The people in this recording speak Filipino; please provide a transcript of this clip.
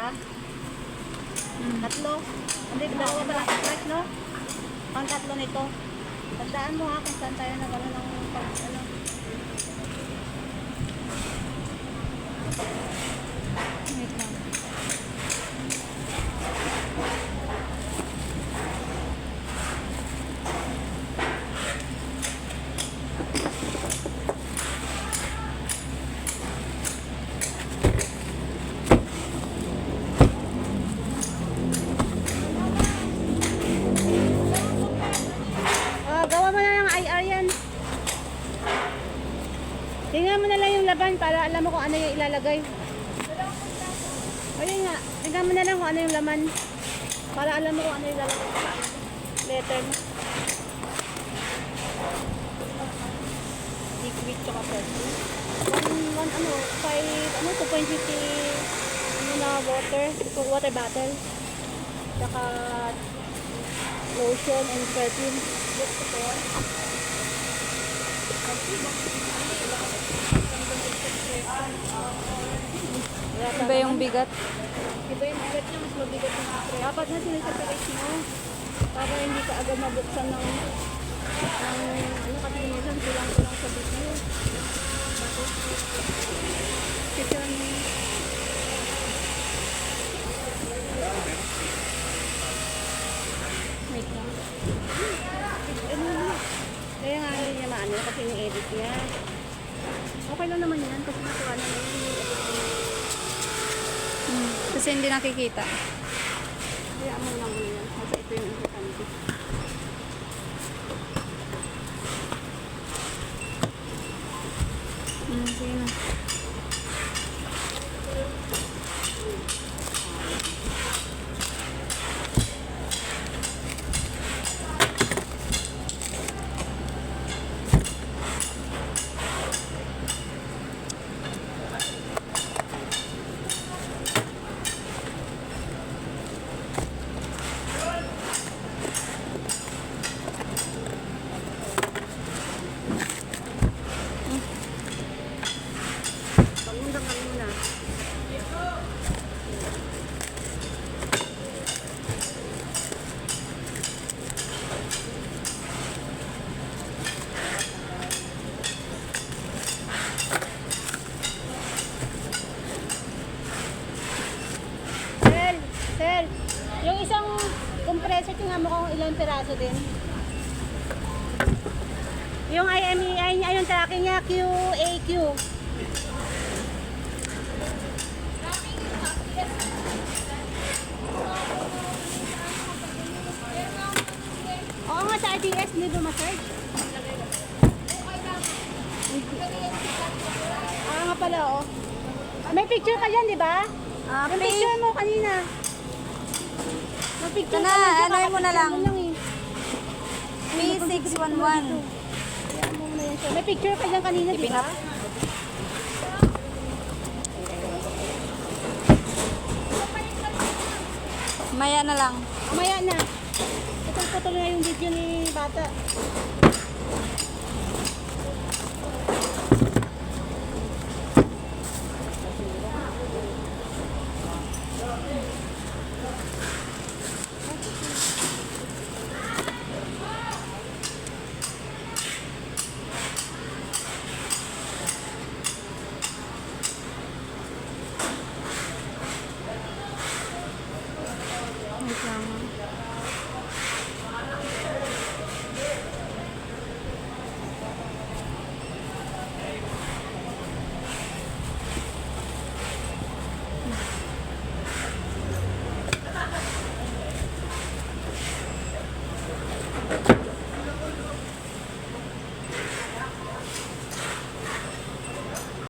ba? Tatlo. Hindi, dalawa ba lang? Fresh, no? Pang tatlo nito. Tandaan mo ha kung saan tayo nag-ano ng pag, ano. Wait lang. Gawa mo na ng IR yan. Tingnan mo na lang yung laban para alam mo kung ano yung ilalagay. O yun nga, tingnan mo na lang kung ano yung laman. Para alam mo kung ano yung ilalagay. Letter mo. Liquid tsaka pepsi. 2.50 ano na water bottle. Tsaka lotion and perfume. Iba yung bigat. Iba yung bigat niya, mas mabigat yung spray. Dapat na siniseparate mo para hindi ka agad mabuksan ng ano kasi minsan kulang-kulang sa video. Picture mo. Wait lang. Kaya nga hindi niya maano kasi yung edit niya. Okay lang naman yan kasi nakuha na yun yung edit niya. Kasi hindi nakikita. Kaya mo lang muna yan. Kasi ito yung importante. Sige na. Pangundang kami muna. Sir, yung isang compressor, tingnan mo kung ilang piraso din. Yung IMEI niya, yung tracking niya, QAQ. Oo nga, sa RDS, hindi ba ma-search? Nga pala, oh. May picture ka dyan, di ba? Yung picture mo kanina. May picture Ito na, ka ano mo na lang. P611. P611. May picture ka dyan kanina, di ba? Maya na lang. Maya na. Putol-putol na yung video ni Bata. Wait lang.